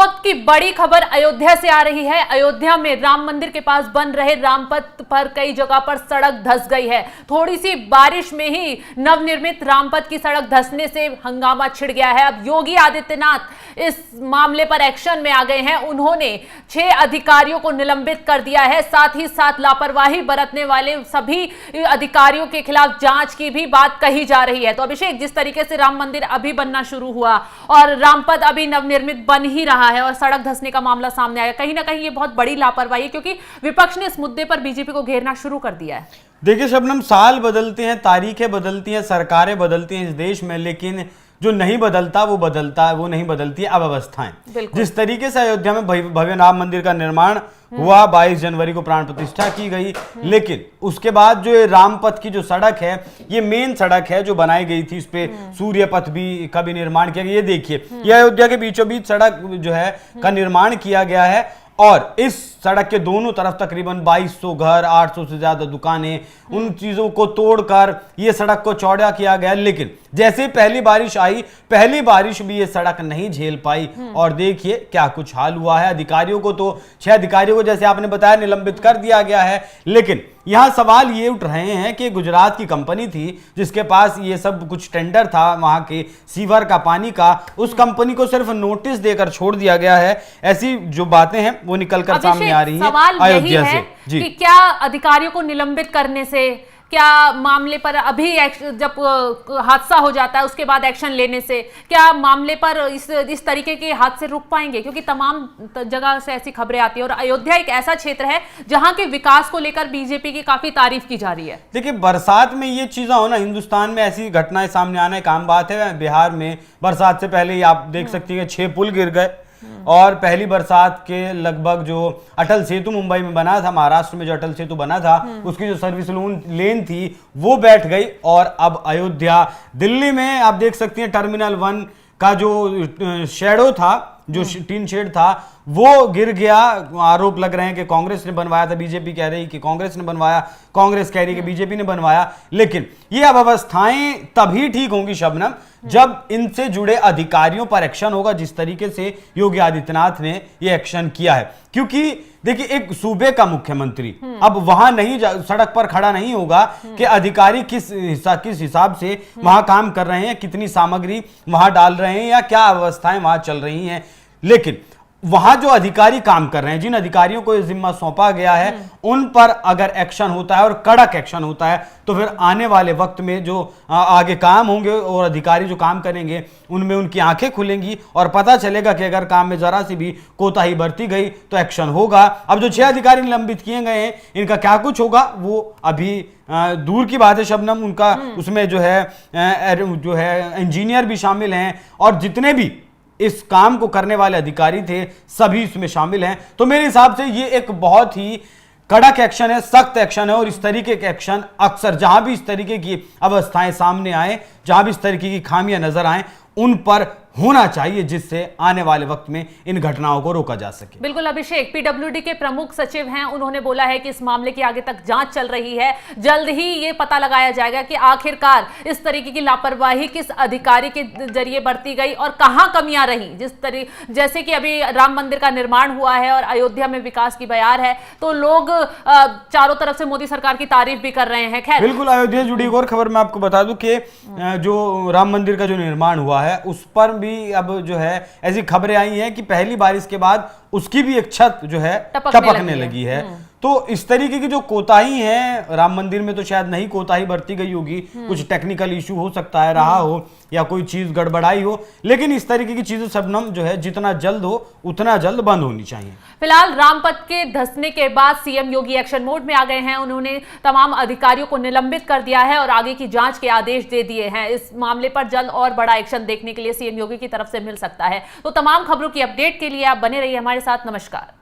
वक्त की बड़ी खबर अयोध्या से आ रही है। अयोध्या में राम मंदिर के पास बन रहे रामपथ पर कई जगह पर सड़क धंस गई है। थोड़ी सी बारिश में ही नवनिर्मित रामपथ की सड़क धंसने से हंगामा छिड़ गया है। अब योगी आदित्यनाथ इस मामले पर एक्शन में आ गए हैं। उन्होंने 6 अधिकारियों को निलंबित कर दिया है। साथ ही साथ लापरवाही बरतने वाले सभी अधिकारियों के खिलाफ जांच की भी बात कही जा रही है। तो अभिषेक, जिस तरीके से राम मंदिर अभी बनना शुरू हुआ और रामपथ अभी नवनिर्मित बन ही रहा है और सड़क धंसने का मामला सामने आया, कहीं ना कहीं ये बहुत बड़ी लापरवाही है, क्योंकि विपक्ष ने इस मुद्दे पर बीजेपी को घेरना शुरू कर दिया है। देखिए शबनम, साल बदलते हैं, तारीखें बदलती हैं, सरकारें बदलती हैं इस देश में, लेकिन जो नहीं बदलता वो नहीं बदलती है अव्यवस्थाएं। जिस तरीके से अयोध्या में भव्य राम मंदिर का निर्माण हुआ, 22 जनवरी को प्राण प्रतिष्ठा की गई, लेकिन उसके बाद जो रामपथ की जो सड़क है, ये मेन सड़क है जो बनाई गई थी, उस पे सूर्य पथ भी का भी निर्माण किया गया। ये देखिए, ये अयोध्या के बीचों बीच सड़क जो है का निर्माण किया गया है और इस सड़क के दोनों तरफ तकरीबन 2200 घर, 800 से ज्यादा दुकानें, उन चीजों को तोड़कर ये सड़क को चौड़ा किया गया। लेकिन जैसे पहली बारिश आई, पहली बारिश भी ये सड़क नहीं झेल पाई और देखिए क्या कुछ हाल हुआ है। अधिकारियों को तो 6 अधिकारियों को जैसे आपने बताया निलंबित कर दिया गया है, लेकिन यहां सवाल ये उठ रहे हैं कि गुजरात की कंपनी थी जिसके पास ये सब कुछ टेंडर था वहां के सीवर का, पानी का, उस कंपनी को सिर्फ नोटिस देकर छोड़ दिया गया है। ऐसी जो बातें हैं वो निकलकर सामने आ रही है अयोध्या से। कि क्या अधिकारियों को निलंबित करने से, क्या मामले पर अभी जब हादसा हो जाता है उसके बाद एक्शन लेने से, क्या मामले पर इस तरीके के हादसे रुक पाएंगे? क्योंकि तमाम जगह से ऐसी खबरें आती है और अयोध्या एक ऐसा क्षेत्र है जहां के विकास को लेकर बीजेपी की काफी तारीफ की जा रही है। देखिए, बरसात में ये चीजें हो ना, हिंदुस्तान में ऐसी घटनाएं सामने आना एक आम बात है। बिहार में बरसात से पहले ही आप देख सकती है 6 पुल गिर गए और पहली बरसात के लगभग जो अटल सेतु मुंबई में बना था, महाराष्ट्र में जो अटल सेतु बना था, उसकी जो सर्विस लेन थी वो बैठ गई। और अब अयोध्या, दिल्ली में आप देख सकती हैं टर्मिनल 1 का जो शेडो था, जो टीन शेड था, वो गिर गया। आरोप लग रहे हैं कि कांग्रेस ने बनवाया था, बीजेपी कह रही कि कांग्रेस ने बनवाया, कांग्रेस कह रही कि बीजेपी ने बनवाया। लेकिन ये अव्यवस्थाएं तभी ठीक होंगी शबनम जब इनसे जुड़े अधिकारियों पर एक्शन होगा, जिस तरीके से योगी आदित्यनाथ ने ये एक्शन किया है। क्योंकि देखिए, एक सूबे का मुख्यमंत्री अब वहां नहीं सड़क पर खड़ा नहीं होगा कि अधिकारी किस हिसाब से वहां काम कर रहे हैं, कितनी सामग्री वहां डाल रहे हैं या क्या अवस्थाएं वहां चल रही हैं। लेकिन वहां जो अधिकारी काम कर रहे हैं, जिन अधिकारियों को यह जिम्मा सौंपा गया है, उन पर अगर एक्शन होता है और कड़क एक्शन होता है तो फिर आने वाले वक्त में जो आगे काम होंगे और अधिकारी जो काम करेंगे उनमें उनकी आंखें खुलेंगी और पता चलेगा कि अगर काम में जरा सी भी कोताही बरती गई तो एक्शन होगा। अब जो 6 अधिकारी निलंबित किए गए हैं, इनका क्या कुछ होगा वो अभी दूर की बात है शबनम। उनका उसमें जो है इंजीनियर भी शामिल हैं और जितने भी इस काम को करने वाले अधिकारी थे सभी इसमें शामिल हैं। तो मेरे हिसाब से ये एक बहुत ही कड़क एक्शन है, सख्त एक्शन है और इस तरीके के एक्शन अक्सर जहां भी इस तरीके की अवस्थाएं सामने आए, जहां भी इस तरीके की खामियां नजर आए, उन पर होना चाहिए, जिससे आने वाले वक्त में इन घटनाओं को रोका जा सके। बिल्कुल अभिषेक, पीडब्ल्यूडी के प्रमुख सचिव हैं, उन्होंने बोला है कि इस मामले की आगे तक जांच चल रही है। जल्द ही ये पता लगाया जाएगा कि आखिरकार इस तरीके की लापरवाही किस अधिकारी के जरिए बरती गई और कहां कमियां रही। जैसे कि अभी राम मंदिर का निर्माण हुआ है और अयोध्या में विकास की बयार है, तो लोग चारों तरफ से मोदी सरकार की तारीफ भी कर रहे हैं। खैर, बिल्कुल, अयोध्या जुड़ी एक और खबर मैं आपको बता दूं कि जो राम मंदिर का जो निर्माण हुआ है उस पर भी अब जो है ऐसी खबरें आई हैं कि पहली बारिश के बाद उसकी भी एक छत जो है टपकने लगी है। तो इस तरीके की जो कोताही है राम मंदिर में, तो शायद नहीं कोताही बरती गई होगी, कुछ टेक्निकल इशू हो सकता है रहा हो या कोई चीज गड़बड़ाई हो, लेकिन इस तरीके की चीजें शबनम जो है जितना जल्द हो उतना जल्द बंद होनी चाहिए। फिलहाल रामपथ के धंसने के बाद सीएम योगी एक्शन मोड में आ गए हैं। उन्होंने तमाम अधिकारियों को निलंबित कर दिया है और आगे की जांच के आदेश दे दिए हैं। इस मामले पर जल्द और बड़ा एक्शन देखने के लिए सीएम योगी की तरफ से मिल सकता है। तो तमाम खबरों की अपडेट के लिए आप बने रहिए हमारे साथ। नमस्कार।